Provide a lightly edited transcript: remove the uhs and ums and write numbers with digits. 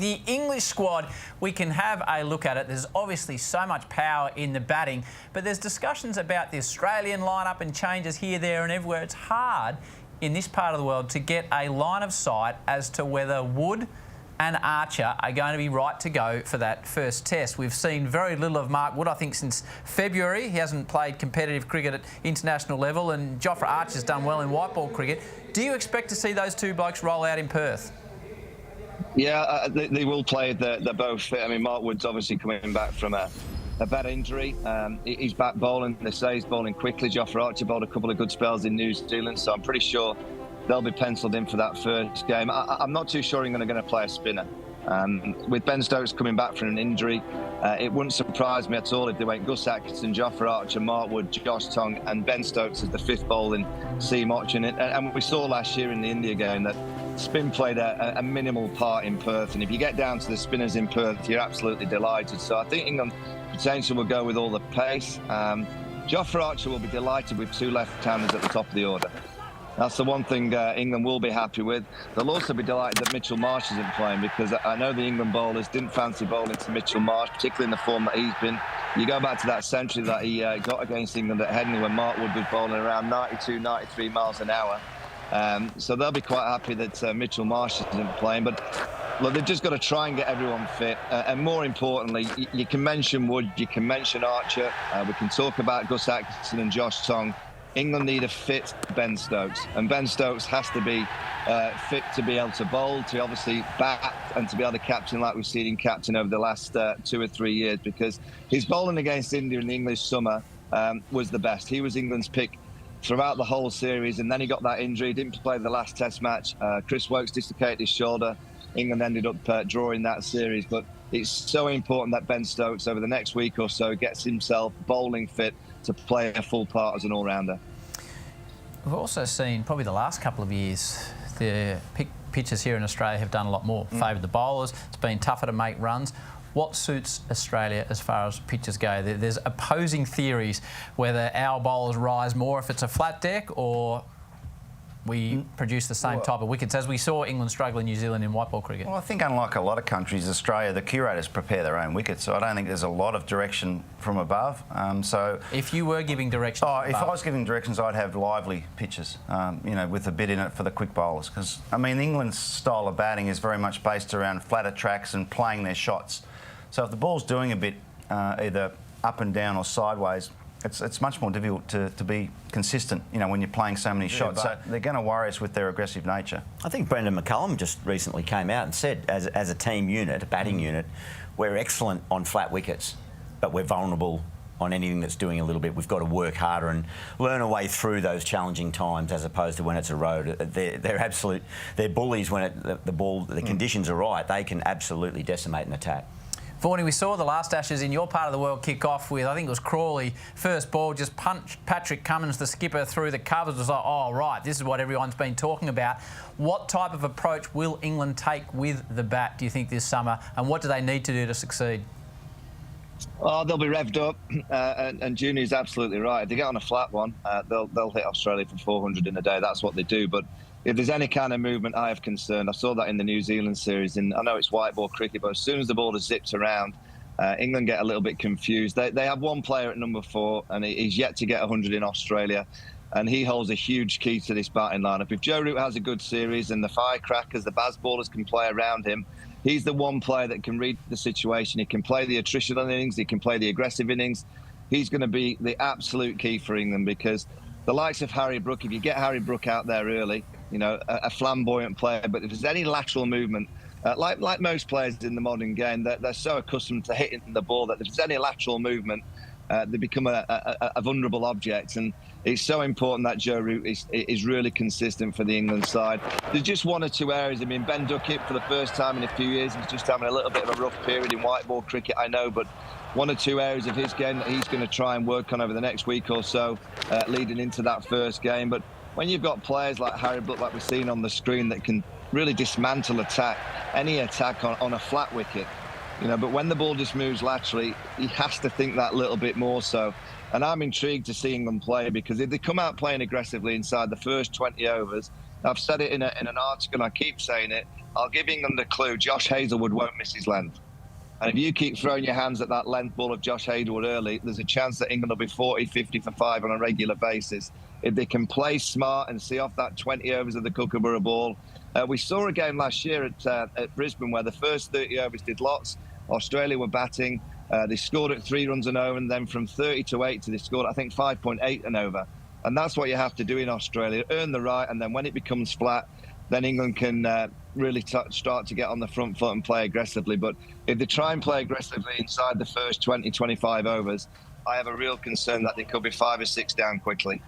the English squad, we can have a look at it. There's obviously so much power in the batting, but there's discussions about the Australian lineup and changes here, there and everywhere. It's hard in this part of the world to get a line of sight as to whether Wood and Archer are going to be right to go for that first test. We've seen very little of Mark Wood, I think, since February. He hasn't played competitive cricket at international level, and Jofra Archer's done well in white ball cricket. Do you expect to see those two blokes roll out in Perth? Yeah, they will play. They're both fit. I mean, Mark Wood's obviously coming back from a bad injury. He's back bowling. They say he's bowling quickly. Jofra Archer bowled a couple of good spells in New Zealand, so I'm pretty sure they'll be penciled in for that first game. I'm not too sure England are going to play a spinner. With Ben Stokes coming back from an injury, it wouldn't surprise me at all if they went Gus Atkinson, Jofra Archer, Mark Wood, Josh Tongue and Ben Stokes as the fifth bowling seam option. And we saw last year in the India game that spin played a minimal part in Perth. And if you get down to the spinners in Perth, you're absolutely delighted. So I think England potentially will go with all the pace. Jofra Archer will be delighted with two left-handers at the top of the order. That's the one thing England will be happy with. They'll also be delighted that Mitchell Marsh isn't playing, because I know the England bowlers didn't fancy bowling to Mitchell Marsh, particularly in the form that he's been. You go back to that century that he got against England at Headingley when Mark Wood was bowling around 92, 93 miles an hour. So they'll be quite happy that Mitchell Marsh isn't playing. But look, they've just got to try and get everyone fit. And more importantly, you can mention Wood, you can mention Archer. We can talk about Gus Atkinson and Josh Tongue. England need a fit Ben Stokes, and Ben Stokes has to be fit to be able to bowl, to obviously bat, and to be able to captain like we've seen him captain over the last 2 or 3 years, because his bowling against India in the English summer was the best. He was England's pick throughout the whole series, and then he got that injury, didn't play the last test match. Chris Woakes dislocated his shoulder. England ended up drawing that series, but it's so important that Ben Stokes over the next week or so gets himself bowling fit to play a full part as an all-rounder. We've also seen, probably the last couple of years, the pitches here in Australia have done a lot more. Favoured the bowlers. It's been tougher to make runs. What suits Australia as far as pitches go? There's opposing theories whether our bowlers rise more if it's a flat deck, or we produce the same type of wickets, as we saw England struggle in New Zealand in white ball cricket. Well, I think unlike a lot of countries, Australia, the curators prepare their own wickets, so I don't think there's a lot of direction from above. So if you were giving directions, if I was giving directions, I'd have lively pitches, you know, with a bit in it for the quick bowlers, because I mean England's style of batting is very much based around flatter tracks and playing their shots. So if the ball's doing a bit either up and down or sideways, it's much more difficult to be consistent, you know, when you're playing so many shots. So they're going to worry us with their aggressive nature. I think Brendan McCullum just recently came out and said, as a team unit, a batting unit, we're excellent on flat wickets, but we're vulnerable on anything that's doing a little bit. We've got to work harder and learn a way through those challenging times, as opposed to when it's a road. They're bullies when the conditions are right. They can absolutely decimate an attack. Vaughnie, we saw the last Ashes in your part of the world kick off with, I think it was Crawley, first ball, just punched Patrick Cummins, the skipper, through the covers. It was like, oh, right, this is what everyone's been talking about. What type of approach will England take with the bat, do you think, this summer, and what do they need to do to succeed? Oh, they'll be revved up, and Junior's absolutely right. If they get on a flat one, they'll hit Australia for 400 in a day. That's what they do. But if there's any kind of movement, I have concern. I saw that in the New Zealand series, and I know it's white ball cricket, but as soon as the ball is zipped around, England get a little bit confused. They have one player at number 4, and he's yet to get 100 in Australia, and he holds a huge key to this batting lineup. If Joe Root has a good series and the firecrackers, the Baz ballers can play around him, he's the one player that can read the situation. He can play the attritional innings, he can play the aggressive innings. He's going to be the absolute key for England, because the likes of Harry Brook, if you get Harry Brook out there early, you know, a flamboyant player, but if there's any lateral movement, like most players in the modern game, they're so accustomed to hitting the ball that if there's any lateral movement, they become a vulnerable object. And it's so important that Joe Root is really consistent for the England side. There's just one or two areas. I mean, Ben Duckett, for the first time in a few years, he's just having a little bit of a rough period in white ball cricket, I know, but one or two areas of his game that he's going to try and work on over the next week or so, leading into that first game. But when you've got players like Harry Brook, like we've seen on the screen, that can really dismantle any attack on a flat wicket, you know, but when the ball just moves laterally, he has to think that little bit more so. And I'm intrigued to see England play, because if they come out playing aggressively inside the first 20 overs, I've said it in an article and I keep saying it, I'll give England a clue. Josh Hazlewood won't miss his length. And if you keep throwing your hands at that length ball of Josh Hazlewood early, there's a chance that England will be 40, 50 for 5 on a regular basis. If they can play smart and see off that 20 overs of the Kookaburra ball. We saw a game last year at Brisbane where the first 30 overs did lots. Australia were batting. They scored at 3 runs an over, and then from 30 to 80, they scored, I think, 5.8 an over. And that's what you have to do in Australia, earn the right, and then when it becomes flat, then England can really start to get on the front foot and play aggressively. But if they try and play aggressively inside the first 20, 25 overs, I have a real concern that they could be 5 or 6 down quickly.